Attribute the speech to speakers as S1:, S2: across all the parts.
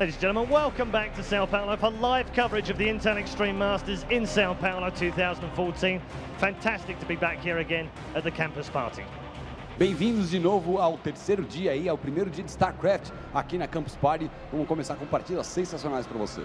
S1: Ladies and gentlemen, welcome back to Sao Paulo for live coverage of the Intel Extreme Masters in Sao Paulo 2014. Fantastic to be back here again at the campus party.
S2: Bem-vindos de novo ao terceiro dia aí, ao primeiro dia de StarCraft aqui na Campus Party. Vamos começar com partidas sensacionais para você.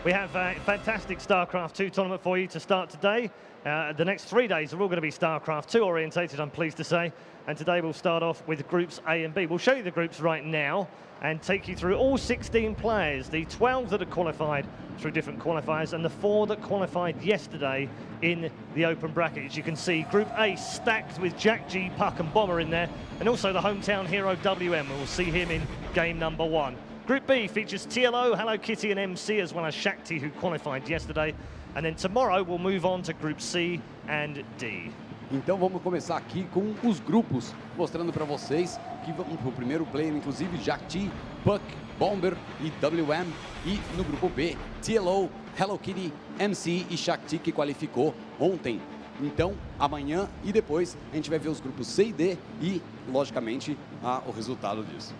S1: We have a fantastic StarCraft 2 tournament for you to start today. The next 3 days are all going to be StarCraft 2 orientated, I'm pleased to say. And today we'll start off with groups A and B. We'll show you the groups right now and take you through all 16 players, the 12 that are qualified through different qualifiers and the 4 that qualified yesterday in the open bracket. As you can see, Group A stacked with Jjakji, Puck and Bomber in there, and also the hometown hero WM. We'll see him in game number 1. Group B features TLO, Hello Kitty and MC, as well as Jjakji, who qualified yesterday. And then tomorrow we'll move on to Group C and D.
S2: Então vamos começar aqui com os grupos, mostrando para vocês que vamos para o primeiro player, inclusive Jjakji, Puck, Bomber e WM. E no grupo B, TLO, Hello Kitty, MC e Jjakji, que qualificou ontem. Então, amanhã e depois a gente vai ver os grupos C e D e, logicamente, o resultado disso.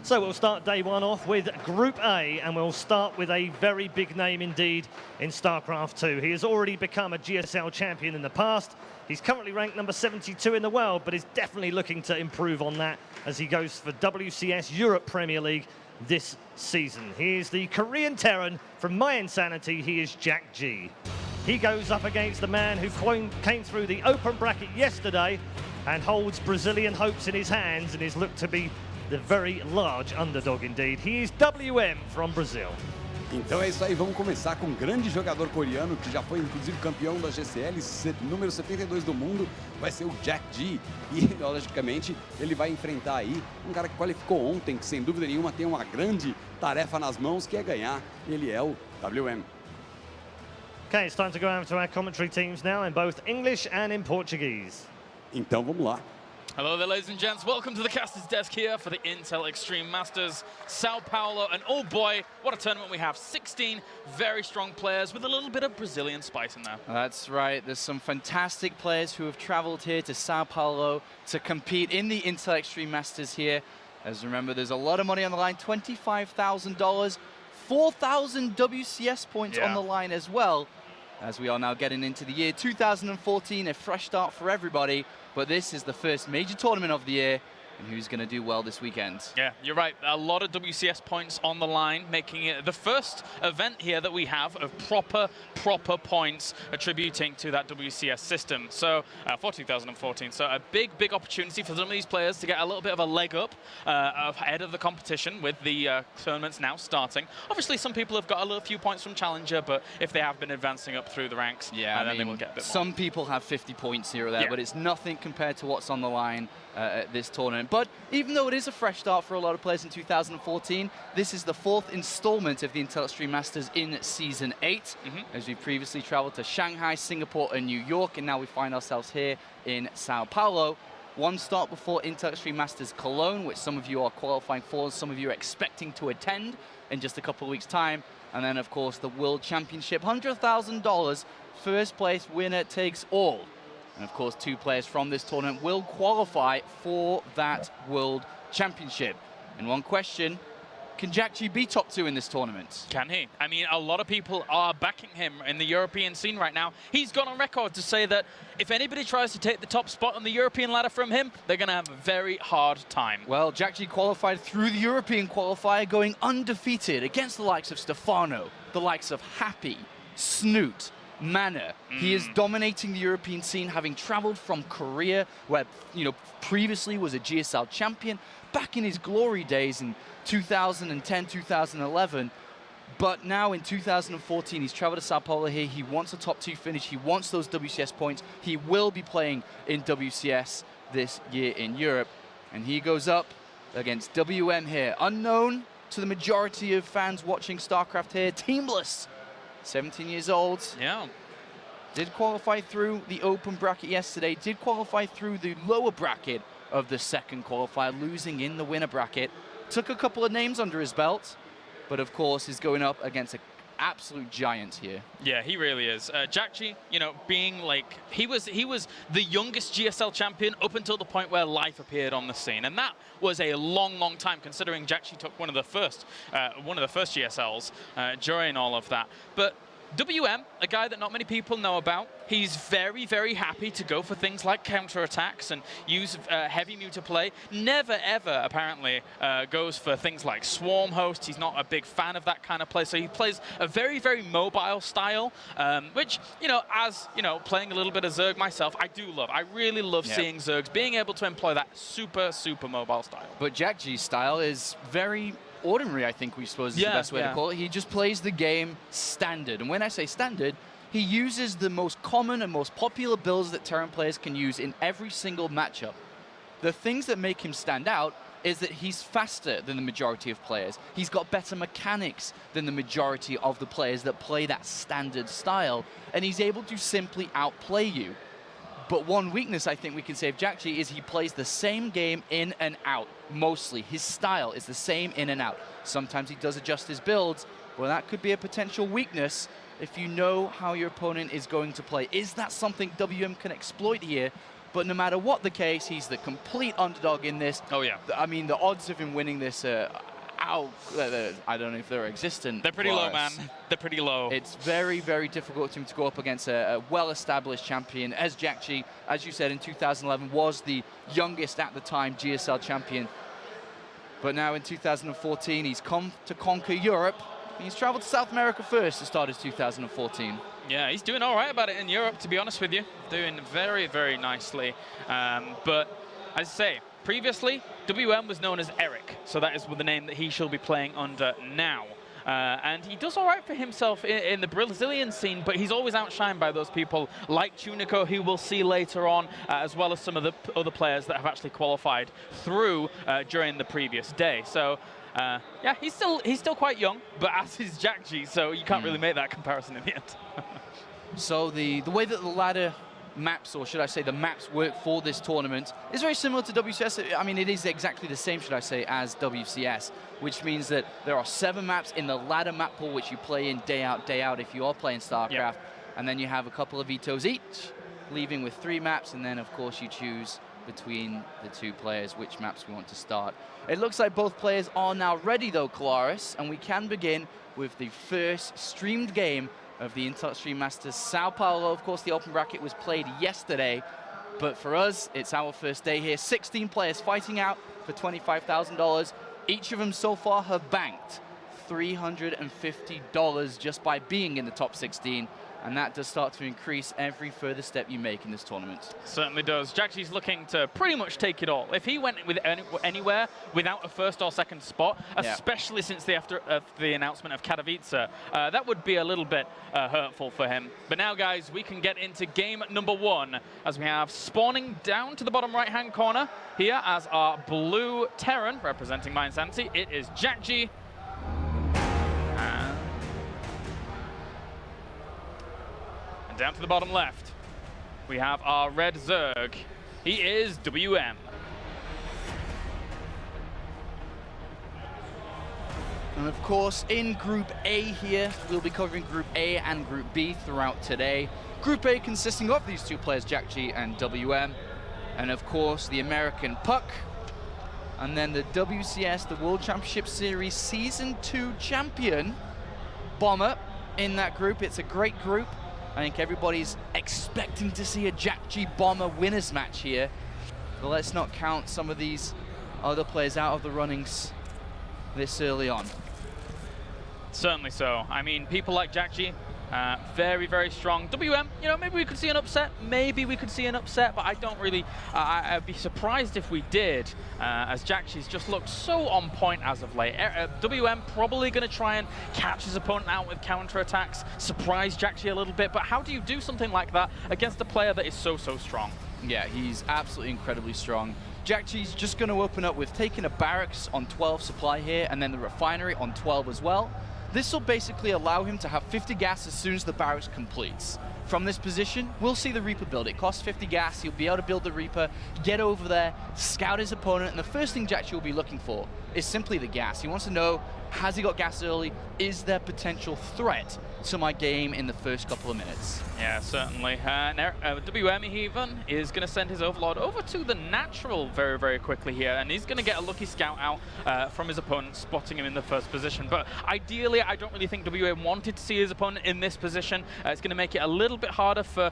S1: So we'll start day 1 off with Group A, and we'll start with a very big name indeed in StarCraft 2. He has already become a GSL champion in the past. He's currently ranked number 72 in the world, but is definitely looking to improve on that as he goes for WCS Europe Premier League this season. He is the Korean Terran from My Insanity. He is Jjakji. He goes up against the man who came through the open bracket yesterday and holds Brazilian hopes in his hands and is looked to be the very large underdog indeed. He is WM from Brazil.
S2: Então é isso aí, vamos começar com um grande jogador coreano que já foi inclusive campeão da GCL, número 72 do mundo, vai ser o Jjakji. E logicamente ele vai enfrentar aí um cara que qualificou ontem, que sem dúvida nenhuma tem uma grande tarefa nas mãos, que é ganhar. Ele é o WM.
S1: Okay, it's time to go over to our commentary teams now in both English and in Portuguese.
S2: Então vamos lá.
S3: Hello there, ladies and gents. Welcome to the caster's desk here for the Intel Extreme Masters, Sao Paulo. And oh boy, what a tournament we have. 16 very strong players with a little bit of Brazilian spice in there.
S4: That's right. There's some fantastic players who have traveled here to Sao Paulo to compete in the Intel Extreme Masters here. As remember, there's a lot of money on the line, $25,000, 4,000 WCS points on the line as well. As we are now getting into the year 2014, a fresh start for everybody. But this is the first major tournament of the year, and who's going to do well this weekend? Yeah,
S3: you're right. A lot of WCS points on the line, making it the first event here that we have of proper points attributing to that WCS system. So for 2014, so a big opportunity for some of these players to get a little bit of a leg up ahead of the competition with the tournaments now starting. Obviously, some people have got a few points from Challenger, but if they have been advancing up through the ranks, then they will get a bit more.
S4: Some people have 50 points here or there, but it's nothing compared to what's on the line at this tournament. But even though it is a fresh start for a lot of players in 2014, this is the 4th installment of the Intel Extreme Masters in Season 8. As we previously traveled to Shanghai, Singapore and New York, and now we find ourselves here in Sao Paulo. One start before Intel Extreme Masters Cologne, which some of you are qualifying for, some of you are expecting to attend in just a couple of weeks' time. And then, of course, the World Championship, $100,000, first place winner takes all. And of course, 2 players from this tournament will qualify for that World Championship. And one question, can Jjakji be top 2 in this tournament?
S3: Can he? I mean, a lot of people are backing him in the European scene right now. He's gone on record to say that if anybody tries to take the top spot on the European ladder from him, they're going to have a very hard time.
S4: Well, Jjakji qualified through the European qualifier, going undefeated against the likes of Stefano, the likes of Happy, Snoot, Mana. He is dominating the European scene, having traveled from Korea, where previously was a GSL champion, back in his glory days in 2010, 2011. But now in 2014, he's traveled to Sao Paulo here. He wants a top 2 finish. He wants those WCS points. He will be playing in WCS this year in Europe. And he goes up against WM here. Unknown to the majority of fans watching StarCraft here. Teamless. 17 years old.
S3: Yeah.
S4: Did qualify through the open bracket yesterday. Did qualify through the lower bracket of the second qualifier, losing in the winner bracket. Took a couple of names under his belt, but of course is going up against an absolute giant here.
S3: Yeah, he really is. Jjakji, you know, being like, he was the youngest GSL champion up until the point where life appeared on the scene, and that was a long, long time, considering Jjakji took one of the first GSLs during all of that. But WM, a guy that not many people know about, he's very, very happy to go for things like counterattacks and use heavy muta play. Never, ever, apparently, goes for things like swarm host. He's not a big fan of that kind of play, so he plays a very, very mobile style, which, you know, as, you know, playing a little bit of Zerg myself, I do love. I really love seeing Zergs being able to employ that super, super mobile style.
S4: But Jjakji's style is very ordinary, I think we suppose is the best way to call it. He just plays the game standard. And when I say standard, he uses the most common and most popular builds that Terran players can use in every single matchup. The things that make him stand out is that he's faster than the majority of players. He's got better mechanics than the majority of the players that play that standard style. And he's able to simply outplay you. But one weakness I think we can say of Jjakji is he plays the same game in and out, mostly. His style is the same in and out. Sometimes he does adjust his builds, well, that could be a potential weakness if you know how your opponent is going to play. Is that something WM can exploit here? But no matter what the case, he's the complete underdog in this.
S3: Oh, yeah.
S4: I mean, the odds of him winning this I don't know if they're existent.
S3: They're pretty low, man. They're pretty low.
S4: It's very, very difficult for him to go up against a well-established champion, as Jjakji, as you said, in 2011 was the youngest at the time GSL champion. But now in 2014, he's come to conquer Europe. He's traveled to South America first to start his 2014.
S3: Yeah, he's doing all right about it in Europe, to be honest with you. Doing very, very nicely. But as I say, previously, WM was known as Eric, so that is the name that he shall be playing under now. And he does all right for himself in the Brazilian scene, but he's always outshined by those people like Tunico, who we'll see later on, as well as some of the other players that have actually qualified through during the previous day. So, yeah, he's still quite young, but as is Jjakji, so you can't really make that comparison in the end.
S4: So the way that the ladder maps, or should I say the maps work for this tournament, is very similar to WCS. I mean, it is exactly the same, should I say, as WCS, which means that there are 7 maps in the ladder map pool, which you play in day out if you are playing StarCraft. And then you have a couple of vetoes each, leaving with 3 maps, and then, of course, you choose between the 2 players which maps we want to start. It looks like both players are now ready, though, Kolaris, and we can begin with the first streamed game of the Intel Extreme Masters Sao Paulo. Of course, the open bracket was played yesterday, but for us, it's our first day here. 16 players fighting out for $25,000. Each of them so far have banked $350 just by being in the top 16, and that does start to increase every further step you make in this tournament.
S3: Certainly does. Jjakji's looking to pretty much take it all. If he went with anywhere without a first or second spot, especially since the announcement of Katowice, that would be a little bit hurtful for him. But now, guys, we can get into game number 1, as we have spawning down to the bottom right-hand corner here as our blue Terran, representing my Insanity. It is Jjakji. And down to the bottom left, we have our red Zerg. He is WM.
S4: And of course, in Group A here, we'll be covering Group A and Group B throughout today. Group A consisting of these 2 players, Jjakji and WM. And of course, the American Puck. And then the WCS, the World Championship Series Season 2 champion, Bomber, in that group. It's a great group. I think everybody's expecting to see a Jjakji Bomber winners match here. But let's not count some of these other players out of the runnings this early on.
S3: Certainly so. I mean, people like Jjakji, very, very strong. WM, you know, maybe we could see an upset. Maybe we could see an upset, but I don't really, I'd be surprised if we did, as Jjakji's just looked so on point as of late. WM probably going to try and catch his opponent out with counterattacks, surprise Jjakji a little bit, but how do you do something like that against a player that is so, so strong?
S4: Yeah, he's absolutely incredibly strong. Jjakji's just going to open up with taking a barracks on 12 supply here, and then the refinery on 12 as well. This will basically allow him to have 50 gas as soon as the barracks completes. From this position, we'll see the Reaper build. It costs 50 gas, he'll be able to build the Reaper, get over there, scout his opponent, and the first thing Jjakji will be looking for is simply the gas. He wants to know, has he got gas early? Is there potential threat to my game in the first couple of minutes?
S3: Yeah, certainly. WM even is going to send his Overlord over to the natural very, very quickly here, and he's going to get a lucky scout out from his opponent, spotting him in the first position. But ideally, I don't really think WM wanted to see his opponent in this position. It's going to make it a little bit harder for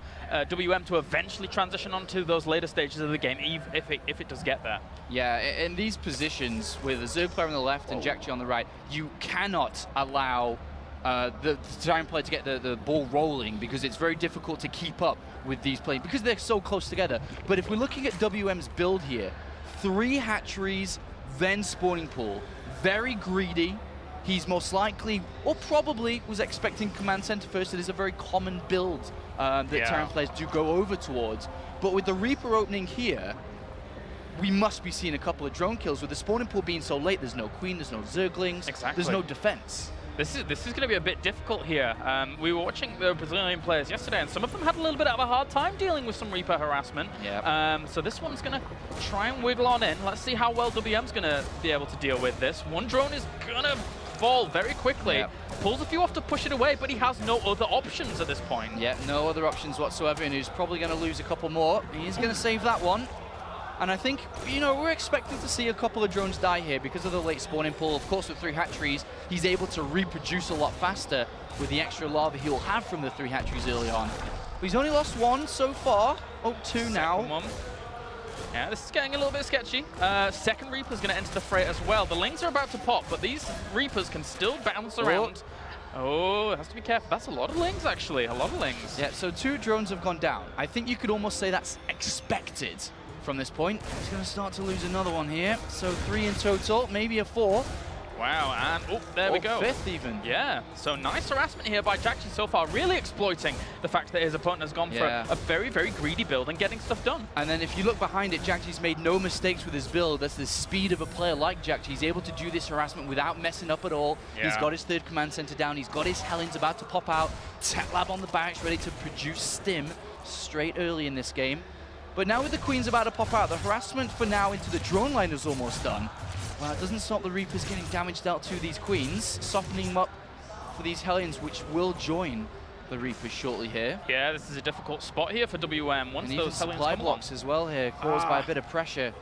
S3: WM to eventually transition onto those later stages of the game, if it does get there.
S4: Yeah, in these positions, with a Zerg player on the left and Jjakji on the right, you cannot allow the Terran player to get the ball rolling, because it's very difficult to keep up with these players because they're so close together. But if we're looking at WM's build here, 3 hatcheries, then spawning pool, very greedy. He's most likely, or probably, was expecting command center first. It is a very common build that Terran players do go over towards. But with the Reaper opening here, we must be seeing a couple of drone kills. With the spawning pool being so late, there's no queen, there's no Zerglings, there's no defense.
S3: This is going to be a bit difficult here. We were watching the Brazilian players yesterday, and some of them had a little bit of a hard time dealing with some Reaper harassment.
S4: Yep.
S3: So this one's going to try and wiggle on in. Let's see how well WM's going to be able to deal with this. One drone is going to fall very quickly.
S4: Yep.
S3: Pulls a few off to push it away, but he has no other options at this point.
S4: Yeah, no other options whatsoever, and he's probably going to lose a couple more. He's going to save that one. And I think, you know, we're expecting to see a couple of drones die here because of the late spawning pool. Of course, with 3 hatcheries, he's able to reproduce a lot faster with the extra lava he'll have from the 3 hatcheries early on. But he's only lost 1 so far. Oh, 2 now.
S3: One. Yeah, this is getting a little bit sketchy. Second Reaper's going to enter the fray as well. The Lings are about to pop, but these Reapers can still bounce around. Oh, it has to be careful. That's a lot of Lings, actually. A lot of Lings.
S4: Yeah, so 2 drones have gone down. I think you could almost say that's expected from this point. He's going to start to lose another one here. So 3 in total, maybe a 4.
S3: Wow, and there we go.
S4: 5th even.
S3: Yeah, so nice harassment here by Jjakji so far, really exploiting the fact that his opponent has gone for a very, very greedy build and getting stuff done.
S4: And then if you look behind it, Jjakji's made no mistakes with his build. That's the speed of a player like Jjakji. He's able to do this harassment without messing up at all.
S3: Yeah.
S4: He's got his 3rd command center down. He's got his Hellions about to pop out. Tech Lab on the barracks ready to produce stim straight early in this game. But now with the Queens about to pop out, the harassment for now into the drone line is almost done. Well, it doesn't stop the Reapers getting damage dealt to these Queens, softening them up for these Hellions, which will join the Reapers shortly here.
S3: Yeah, this is a difficult spot here for WM. Once
S4: and
S3: those
S4: even
S3: Hellions
S4: supply
S3: come
S4: blocks as well here, caused by a bit of pressure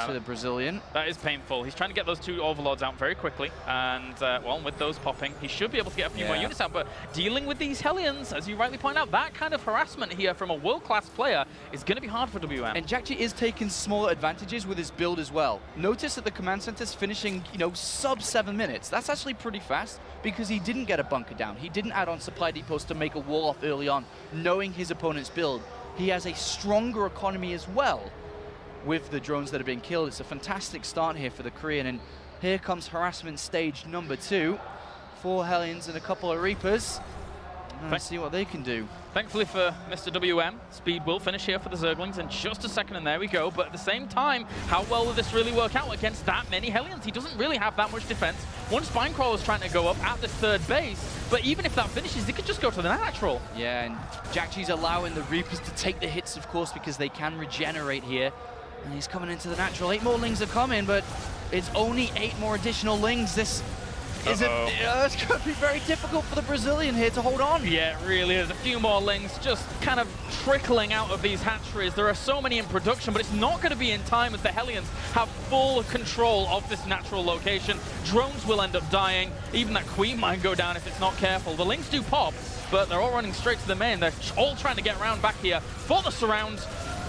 S4: to the Brazilian.
S3: That is painful. He's trying to get those 2 Overlords out very quickly, and well, with those popping, he should be able to get a few more units out, but dealing with these Hellions, as you rightly point out, that kind of harassment here from a world-class player is going to be hard for WM.
S4: And Jjakji is taking smaller advantages with his build as well. Notice that the command center's finishing, you know, sub 7 minutes. That's actually pretty fast because he didn't get a bunker down. He didn't add on supply depots to make a wall off early on, knowing his opponent's build. He has a stronger economy as well with the drones that are being killed. It's a fantastic start here for the Korean, and here comes harassment stage number 2. 4 Hellions and a couple of Reapers. Let's see what they can do.
S3: Thankfully for Mr. WM, speed will finish here for the Zerglings in just a second, and there we go. But at the same time, how well will this really work out against that many Hellions? He doesn't really have that much defense. One Spinecrawler's trying to go up at this 3rd base, but even if that finishes, he could just go to the natural.
S4: Yeah, and Jjakji's allowing the Reapers to take the hits, of course, because they can regenerate here. And he's coming into the natural. 8 more Lings are coming, but it's only 8 more additional Lings. This is it's going to be very difficult for the Brazilian here to hold on.
S3: Yeah, it really is. A few more Lings just kind of trickling out of these hatcheries. There are so many in production, but it's not going to be in time as the Hellions have full control of this natural location. Drones will end up dying. Even that Queen might go down if it's not careful. The Lings do pop, but they're all running straight to the main. They're all trying to get around back here for the surround.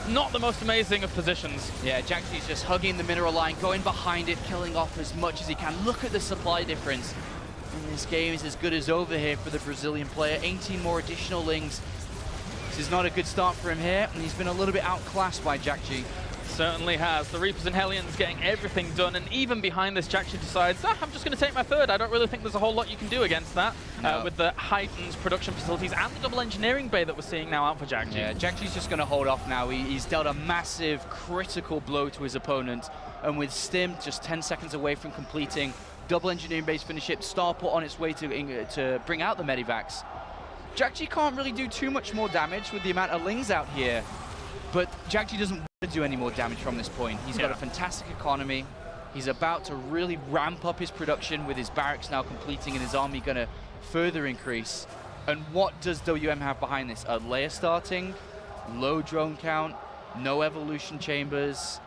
S3: Not the most amazing of positions.
S4: Yeah, Jjakji's just hugging the mineral line, going behind it, killing off as much as he can. Look at the supply difference. And this game is as good as over here for the Brazilian player. 18 more additional Lings. This is not a good start for him here, and he's been a little bit outclassed by Jjakji.
S3: Certainly has. The Reapers and Hellions getting everything done, and even behind this, Jjakji decides, I'm just going to take my 3rd. I don't really think there's a whole lot you can do against that with the heightened production facilities and the double engineering bay that we're seeing now out for Jjakji.
S4: Yeah, Jjakji's just going to hold off now. He's dealt a massive, critical blow to his opponent, and with Stim just 10 seconds away from completing, double engineering base finish ship, Starport on its way to bring out the Medivacs. Jjakji can't really do too much more damage with the amount of Lings out here, but Jjakji doesn't want to do any more damage from this point. He's got a fantastic economy. He's about to really ramp up his production with his barracks now completing and his army going to further increase. And what does WM have behind this? A layer starting, low drone count, no evolution chambers,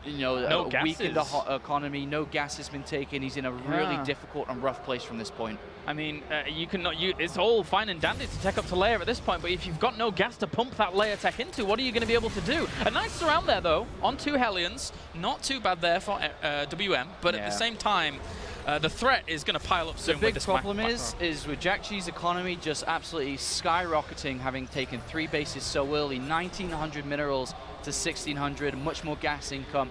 S3: no
S4: a weakened economy, no gas has been taken. He's in a really difficult and rough place from this point.
S3: I mean, it's all fine and dandy to tech up to layer at this point, but if you've got no gas to pump that layer tech into, what are you going to be able to do? A nice surround there, though, on 2 Hellions. Not too bad there for WM, but at the same time, the threat is going to pile up soon.
S4: The big problem is with Jjakji's economy just absolutely skyrocketing, having taken 3 bases so early, 1,900 minerals to 1,600, much more gas income.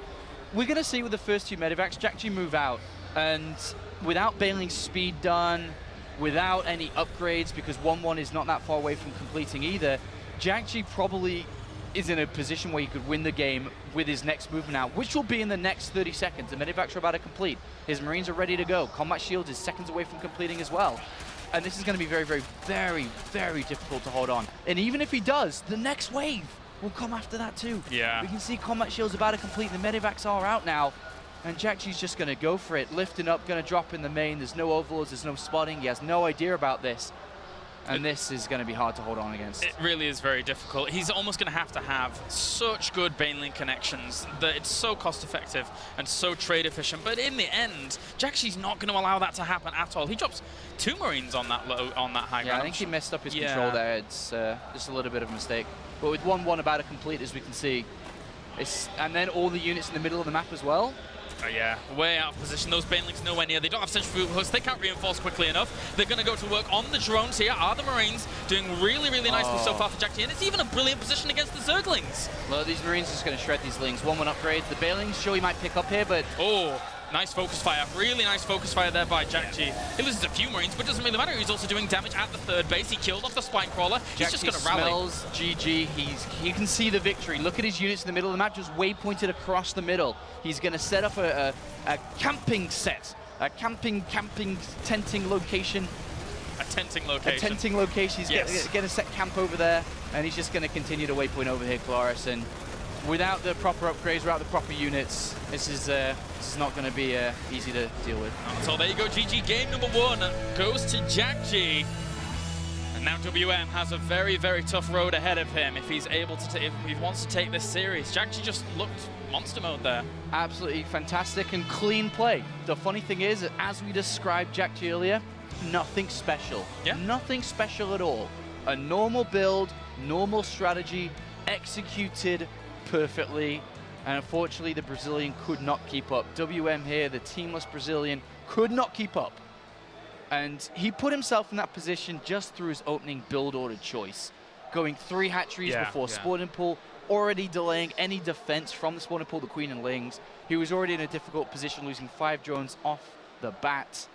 S4: We're going to see with the first 2 Medivacs, Jjakji move out, and without Bailing's speed done, without any upgrades, because 1-1 is not that far away from completing either, Jjakji probably is in a position where he could win the game with his next movement out, which will be in the next 30 seconds. The Medivacs are about to complete. His Marines are ready to go. Combat Shields is seconds away from completing as well. And this is going to be very, very, very, very difficult to hold on. And even if he does, the next wave will come after that too.
S3: Yeah.
S4: We can see Combat Shields about to complete. The Medivacs are out now. And Jjakji's just going to go for it. Lifting up, going to drop in the main. There's no overlords, there's no spotting. He has no idea about this. And this is going to be hard to hold on against.
S3: It really is very difficult. He's almost going to have such good Baneling connections that it's so cost effective and so trade efficient. But in the end, Jjakji's not going to allow that to happen at all. He drops 2 Marines on that high ground.
S4: Yeah, I think he messed up his control there. It's just a little bit of a mistake. But with 1-1 about to complete, as we can see, and then all the units in the middle of the map as well.
S3: Yeah, way out of position. Those Banelings nowhere near. They don't have centrifugal hooks. They can't reinforce quickly enough. They're going to go to work on the drones here. Are the Marines doing really, really nicely so far for Jjakji? And it's even a brilliant position against the Zerglings.
S4: Well, these Marines are just going to shred these Lings. 1-1 upgrades. The Banelings, sure, he might pick up here, but...
S3: Oh, nice focus fire. Really nice focus fire there by Jjakji. He loses a few Marines, but it doesn't really matter. He's also doing damage at the 3rd base. He killed off the Spine Crawler. He's just going to rally.
S4: Smells GG. You can see the victory. Look at his units in the middle of the map, just waypointed across the middle. He's going to set up a camping set, a camping tenting location.
S3: A tenting location.
S4: A tenting location. He's going to set camp over there, and he's just going to continue to waypoint over here, Cloris. And without the proper upgrades, without the proper units, this is not going to be easy to deal with.
S3: So there you go, GG. Game number 1 goes to Jjakji. And now WM has a very, very tough road ahead of him if he's able to, if he wants to take this series. Jjakji just looked monster mode there.
S4: Absolutely fantastic and clean play. The funny thing is, as we described Jjakji earlier, nothing special.
S3: Yeah.
S4: Nothing special at all. A normal build, normal strategy, executed perfectly, and unfortunately the Brazilian could not keep up. WM here, the teamless Brazilian, could not keep up. And he put himself in that position just through his opening build order choice. Going 3 hatcheries before spawning pool, already delaying any defense from the spawning pool, the Queen and Lings. He was already in a difficult position, losing 5 drones off the bat.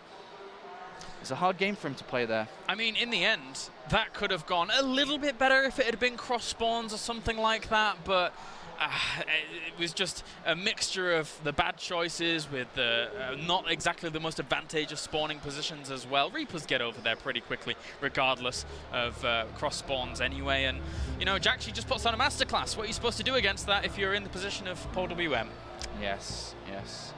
S4: It's a hard game for him to play there.
S3: I mean, in the end, that could have gone a little bit better if it had been cross spawns or something like that, but it was just a mixture of the bad choices with the not exactly the most advantageous spawning positions as well. Reapers get over there pretty quickly, regardless of cross spawns anyway. And, you know, Jjakji just puts on a masterclass. What are you supposed to do against that if you're in the position of Paul WM?
S4: Yes, yes.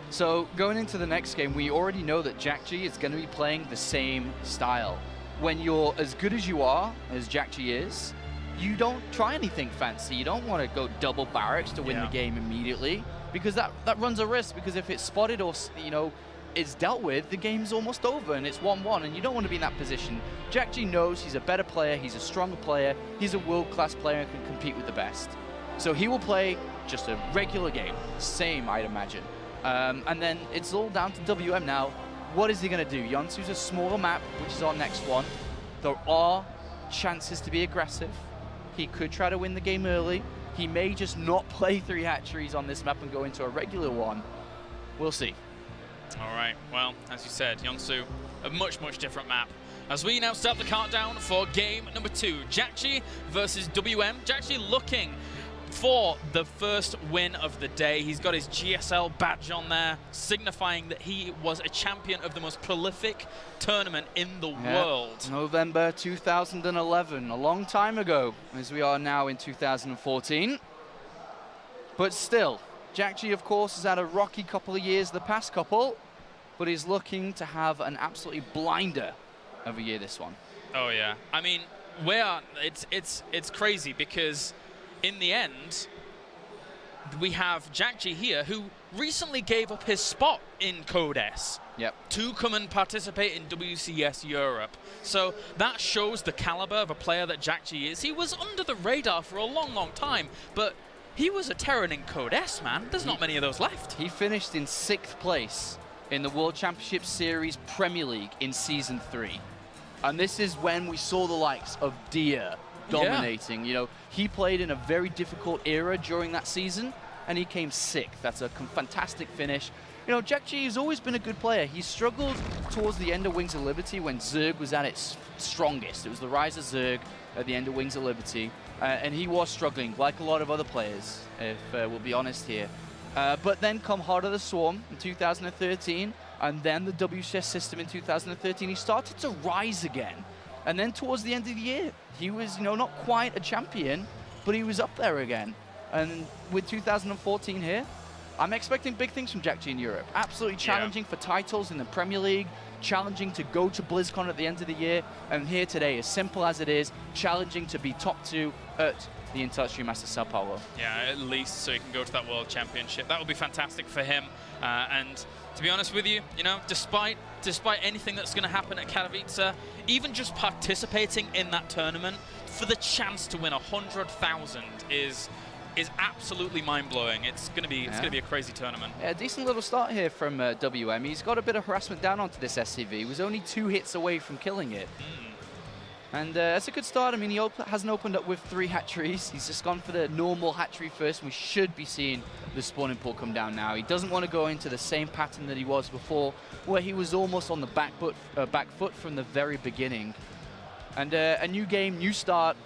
S4: So going into the next game, we already know that Jjakji is going to be playing the same style. When you're as good as you are, as Jjakji is, you don't try anything fancy. You don't want to go double barracks to win the game immediately, because that runs a risk, because if it's spotted or, you know, it's dealt with, the game's almost over and it's 1-1, and you don't want to be in that position. Jjakji knows he's a better player, he's a stronger player, he's a world-class player and can compete with the best. So he will play just a regular game, same, I'd imagine. And then it's all down to WM now. What is he going to do? Yonsu's a smaller map, which is our next one. There are chances to be aggressive. He could try to win the game early. He may just not play 3 hatcheries on this map and go into a regular one. We'll see.
S3: All right, well, as you said, Yonsu, a much, much different map. As we now start the countdown for game number 2, Jjakji versus WM. Jjakji looking for the first win of the day. He's got his GSL badge on there, signifying that he was a champion of the most prolific tournament in the world.
S4: November 2011, a long time ago, as we are now in 2014. But still, Jjakji, of course, has had a rocky couple of years, the past couple, but he's looking to have an absolutely blinder of a year this one.
S3: Oh yeah, I mean, it's crazy because in the end, we have Jjakji here, who recently gave up his spot in Code S to come and participate in WCS Europe. So that shows the caliber of a player that Jjakji is. He was under the radar for a long, long time, but he was a Terran in Code S, man. There's not many of those left.
S4: He finished in 6th place in the World Championship Series Premier League in Season 3. And this is when we saw the likes of Dia dominating. You know, he played in a very difficult era during that season, and he came 6th. That's a fantastic finish. You know, Jjakji has always been a good player. He struggled towards the end of Wings of Liberty when Zerg was at its strongest. It was the rise of Zerg at the end of Wings of Liberty, and he was struggling, like a lot of other players, if we'll be honest here. But then come Heart of the Swarm in 2013, and then the WCS system in 2013, he started to rise again. And then towards the end of the year, he was, you know, not quite a champion, but he was up there again. And with 2014 here, I'm expecting big things from Jjakji in Europe. Absolutely challenging for titles in the Premier League, challenging to go to BlizzCon at the end of the year, and here today, as simple as it is, challenging to be top 2 at the Inter-Extreme Masters Sao Paulo.
S3: Yeah, at least so he can go to that World Championship. That would be fantastic for him. And to be honest with you, you know, despite anything that's going to happen at Katowice, even just participating in that tournament for the chance to win 100,000 is absolutely mind-blowing. It's going to be a crazy tournament.
S4: Yeah, decent little start here from WM. He's got a bit of harassment down onto this SCV. He was only 2 hits away from killing it. And that's a good start. I mean, he hasn't opened up with 3 hatcheries. He's just gone for the normal hatchery first, and we should be seeing the spawning pool come down now. He doesn't want to go into the same pattern that he was before, where he was almost on the back foot from the very beginning. And a new game, new start.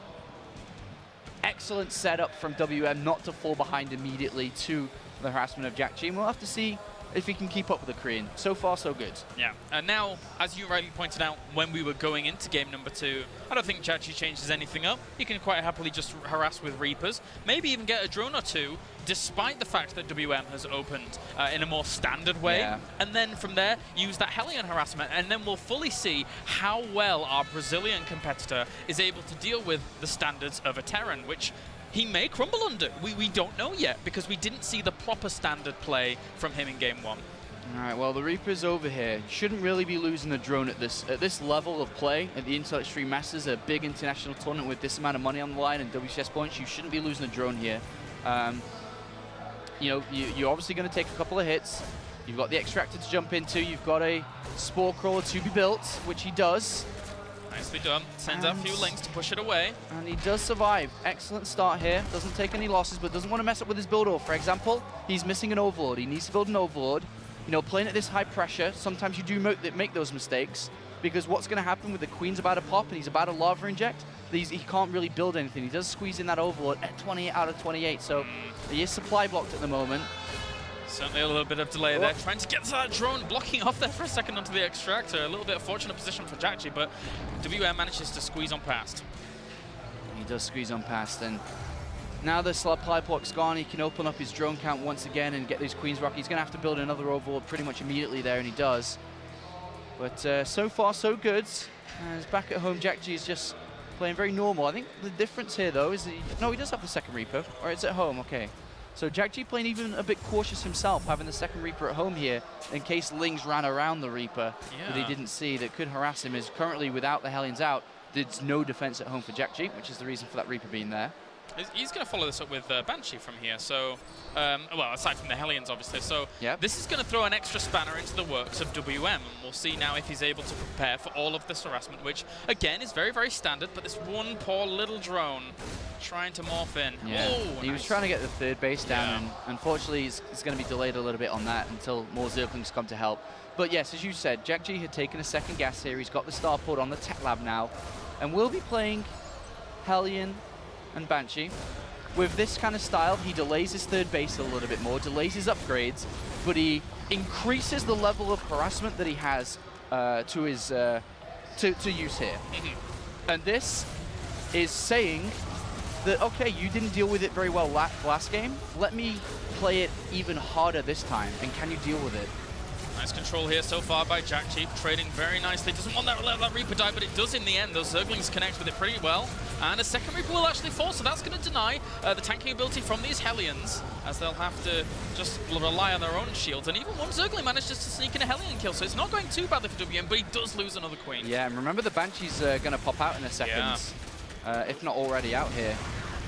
S4: Excellent setup from WM not to fall behind immediately to the harassment of Jjakji. And we'll have to see if he can keep up with the Korean. So far, so good. Yeah,
S3: and now, as you rightly pointed out, when we were going into game number 2, I don't think Jjakji changes anything up. He can quite happily just harass with Reapers, maybe even get a drone or 2, despite the fact that WM has opened in a more standard way. Yeah. And then from there, use that Hellion harassment, and then we'll fully see how well our Brazilian competitor is able to deal with the standards of a Terran, which he may crumble under. We don't know yet, because we didn't see the proper standard play from him in game 1.
S4: All right, well, the Reaper's over here. Shouldn't really be losing a drone at this level of play at the Inter-Extreme Masters, a big international tournament with this amount of money on the line and WCS points. You shouldn't be losing a drone here. You know, you're obviously going to take a couple of hits. You've got the Extractor to jump into. You've got a Spore Crawler to be built, which he does.
S3: Nicely done. Sends out a few links to push it away.
S4: And he does survive. Excellent start here. Doesn't take any losses, but doesn't want to mess up with his build. For example, he's missing an Overlord. He needs to build an Overlord. You know, playing at this high pressure, sometimes you do make those mistakes, because what's going to happen with the Queen's about to pop and he's about to lava inject, he can't really build anything. He does squeeze in that Overlord at 28 out of 28, so he is supply blocked at the moment.
S3: Certainly a little bit of delay there, trying to get to that drone, blocking off there for a second onto the Extractor. A little bit of fortunate position for Jjakji, but WM manages to squeeze on past.
S4: He does squeeze on past, and now the supply block's gone, he can open up his drone count once again and get these Queen's Rock. He's going to have to build another Overlord pretty much immediately there, and he does. But so far, so good. As back at home, Jjakji is just playing very normal. I think the difference here, though, is he does have the second Reaper, or it's at home, okay. So Jjakji playing even a bit cautious himself, having the second Reaper at home here, in case Lings ran around the Reaper that he didn't see, that could harass him. Is currently, without the Hellions out, there's no defense at home for Jjakji, which is the reason for that Reaper being there.
S3: He's going to follow this up with Banshee from here, so, well, aside from the Hellions, obviously. So this is going to throw an extra spanner into the works of WM, and we'll see now if he's able to prepare for all of this harassment, which, again, is very, very standard, but this one poor little drone trying to morph in.
S4: Yeah.
S3: Oh,
S4: he was trying to get the third base down, and unfortunately, he's going to be delayed a little bit on that until more Zerglings come to help. But yes, as you said, Jjakji had taken a second gas here. He's got the starport on the tech lab now, and we'll be playing Hellion and Banshee. with this kind of style, he delays his third base a little bit more, delays his upgrades, but he increases the level of harassment that he has to use here. And this is saying that, okay, you didn't deal with it very well last game. Let me play it even harder this time, and can you deal with it?
S3: Nice control here so far by Jjakji, trading very nicely. Doesn't want that Reaper die, but it does in the end. Those Zerglings connect with it pretty well. And a second Reaper will actually fall, so that's going to deny the tanking ability from these Hellions, as they'll have to just rely on their own shields. And even one Zergling manages to sneak in a Hellion kill, so it's not going too badly for WM, but he does lose another Queen.
S4: Yeah, and remember the Banshee's going to pop out in a second, if not already out here.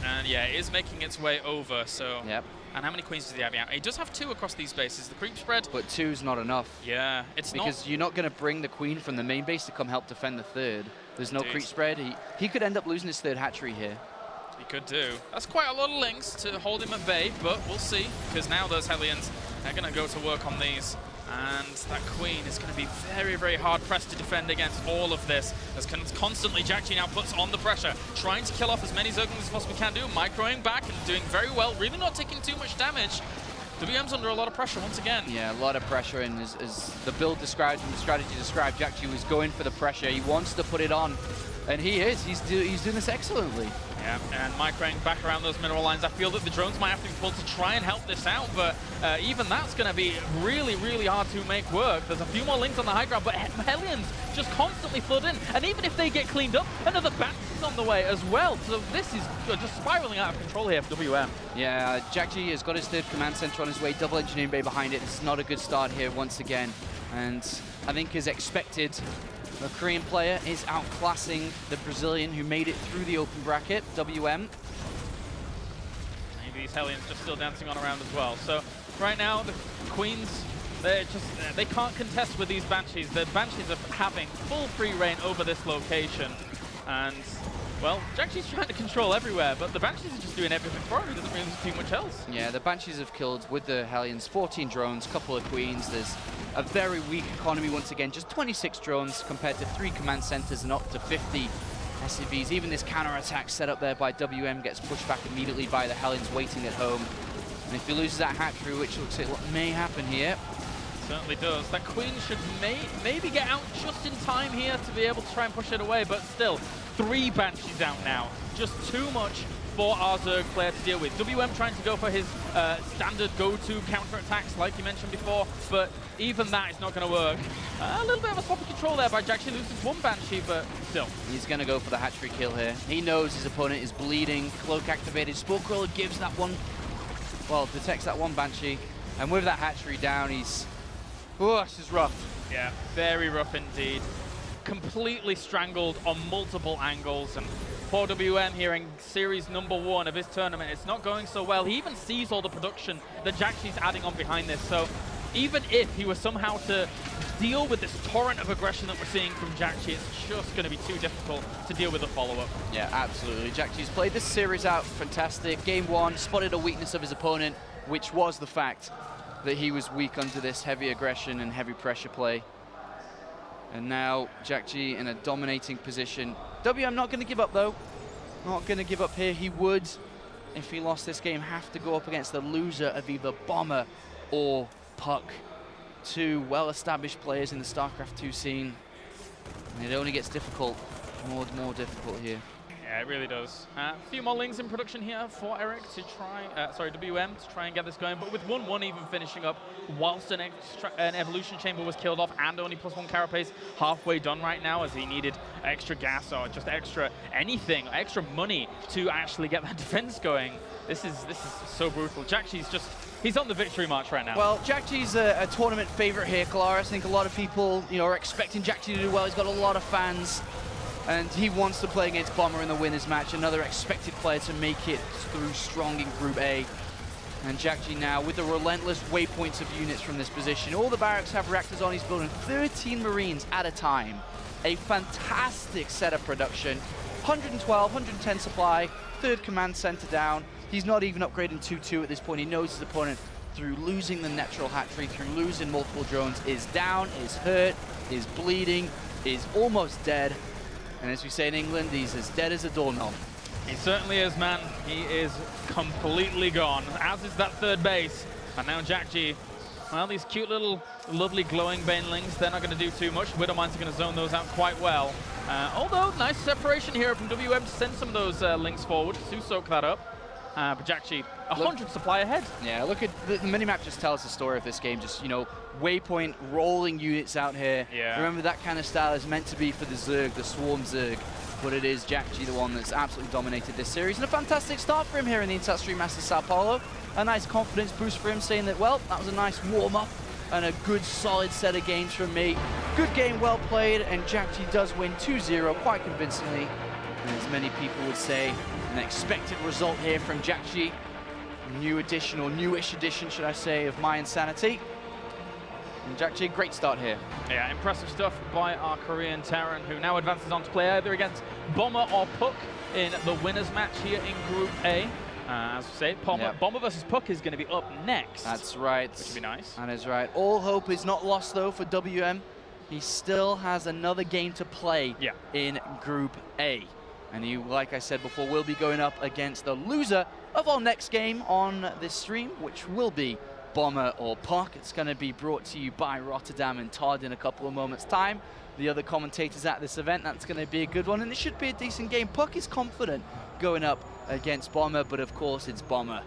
S3: And yeah, it is making its way over, so...
S4: Yep.
S3: And how many Queens does he have out? He does have 2 across these bases. The creep spread...
S4: But 2's not enough.
S3: Yeah, it's not...
S4: Because you're not going to bring the Queen from the main base to come help defend the third. There's no creep spread. He could end up losing his third hatchery here.
S3: He could do. That's quite a lot of links to hold him at bay, but we'll see. Because now those Hellions are going to go to work on these. And that Queen is going to be very, very hard pressed to defend against all of this. As constantly Jjakji now puts on the pressure, trying to kill off as many Zerglings as possibly can do, microing back and doing very well, really not taking too much damage. WM's under a lot of pressure once again. Yeah, a lot of pressure, and as the build described and the strategy described, Jjakji was going for the pressure. He wants to put it on, and he is. He's doing this excellently. Yeah, and microing back around those mineral lines. I feel that the drones might have to be pulled to try and help this out, but even that's going to be really, really hard to make work. There's a few more links on the high ground, but Hellions just constantly flood in, and even if they get cleaned up, another Bats is on the way as well. So this is just spiraling out of control here for WM. Yeah, Jjakji has got his third command center on his way, double engineering bay behind it. It's not a good start here once again, and I think as expected, the Korean player is outclassing the Brazilian who made it through the open bracket, WM. Maybe these Hellions just still dancing on around as well. So right now, the Queens, they can't contest with these Banshees. The Banshees are having full free reign over this location. And, well, Jjakji's trying to control everywhere, but the Banshees are just doing everything for him. He doesn't really do much else. Yeah, the Banshees have killed, with the Hellions, 14 drones, couple of Queens. There's a very weak economy once again, just 26 drones compared to 3 command centers and up to 50 SCVs. Even this counter-attack set up there by WM gets pushed back immediately by the Hellions waiting at home. And if he loses that hatchery, which looks like what may happen here. Certainly does. That Queen should maybe get out just in time here to be able to try and push it away, but still, 3 Banshees out now. Just too much for our Zerg player to deal with. WM trying to go for his standard go-to counter-attacks like you mentioned before, but even that is not going to work. A little bit of a sloppy control there by Jjakji, loses 1 Banshee, but still. He's going to go for the hatchery kill here. He knows his opponent is bleeding, cloak activated, Spore Crawler gives that one, well, detects that 1 Banshee, and with that hatchery down, he's, oh, this is rough. Yeah, very rough indeed. Completely strangled on multiple angles, and poor WM here in series number 1 of his tournament. It's not going so well. He even sees all the production that Jjakji's adding on behind this. So even if he was somehow to deal with this torrent of aggression that we're seeing from Jjakji, it's just going to be too difficult to deal with the follow-up. Yeah, absolutely. Jjakji's played this series out fantastic. Game 1, spotted a weakness of his opponent, which was the fact that he was weak under this heavy aggression and heavy pressure play. And now Jjakji in a dominating position. WM not going to give up though. Not going to give up here. He would, if he lost this game, have to go up against the loser of either Bomber or Puck. 2 well-established players in the StarCraft 2 scene. And it only gets difficult, more difficult here. Yeah, it really does. A few more lings in production here for Eric to try, WM to try and get this going, but with 1-1 even finishing up whilst an evolution chamber was killed off and only +1 carapace halfway done right now, as he needed extra gas or just extra anything, extra money to actually get that defense going. This is so brutal. Jjakji's just, he's on the victory march right now. Well, Jjakji's a tournament favorite here, Clara. I think a lot of people, are expecting Jjakji to do well. He's got a lot of fans. And he wants to play against Bomber in the winners match, another expected player to make it through strong in Group A. And Jjakji now with the relentless waypoints of units from this position. All the barracks have reactors on. He's building 13 Marines at a time. A fantastic set of production. 112, 110 supply, 3rd command center down. He's not even upgrading 2-2 at this point. He knows his opponent, through losing the natural hatchery, through losing multiple drones, is down, is hurt, is bleeding, is almost dead. And as we say in England, he's as dead as a doorknob. He certainly is, man. He is completely gone, as is that third base. And now Jjakji, well, these cute little, lovely glowing banelings, they're not going to do too much. Widowmines are going to zone those out quite well. Although, nice separation here from WM to send some of those links forward to soak that up. But Jjakji, 100 supply ahead.
S4: Yeah, look at the minimap just tells the story of this game. Just, you know, waypoint rolling units out here.
S3: Yeah.
S4: Remember, that kind of style is meant to be for the Zerg, the Swarm Zerg. But it is Jjakji, the one that's absolutely dominated this series. And a fantastic start for him here in the Intel Stream Masters Sao Paulo. A nice confidence boost for him, saying that, well, that was a nice warm-up and a good, solid set of games from me. Good game, well played, and Jjakji does win 2-0 quite convincingly. And as many people would say, an expected result here from Jjakji. New edition, or newish edition, should I say, of My Insanity. And Jjakji, great start here.
S3: Yeah, impressive stuff by our Korean Terran, who now advances on to play either against Bomber or Puck in the winners match here in Group A. As we say, Bomber versus Puck is going to be up next.
S4: That's right.
S3: Which would be nice.
S4: That is right. All hope is not lost, though, for WM. He still has another game to play in Group A. And he, like I said before, will be going up against the loser of our next game on this stream, which will be Bomber or Puck. It's going to be brought to you by Rotterdam and Todd in a couple of moments' time. The other commentators at this event, that's going to be a good one, and it should be a decent game. Puck is confident going up against Bomber, but of course it's Bomber.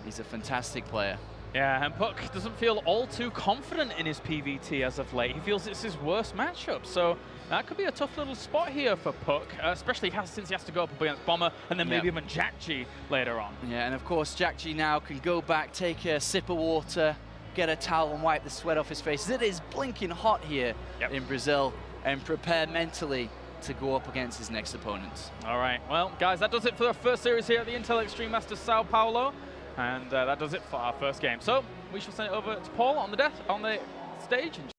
S4: He's a fantastic player. Yeah,
S3: and Puck doesn't feel all too confident in his PVT as of late. He feels it's his worst matchup, so that could be a tough little spot here for Puck, especially since he has to go up against Bomber and then maybe even Jjakji later on.
S4: Yeah, and of course Jjakji now can go back, take a sip of water, get a towel and wipe the sweat off his face. It is blinking hot here in Brazil, and prepare mentally to go up against his next opponents.
S3: All right, well, guys, that does it for the first series here at the Intel Extreme Masters Sao Paulo. And that does it for our first game. So we shall send it over to Paul on the stage.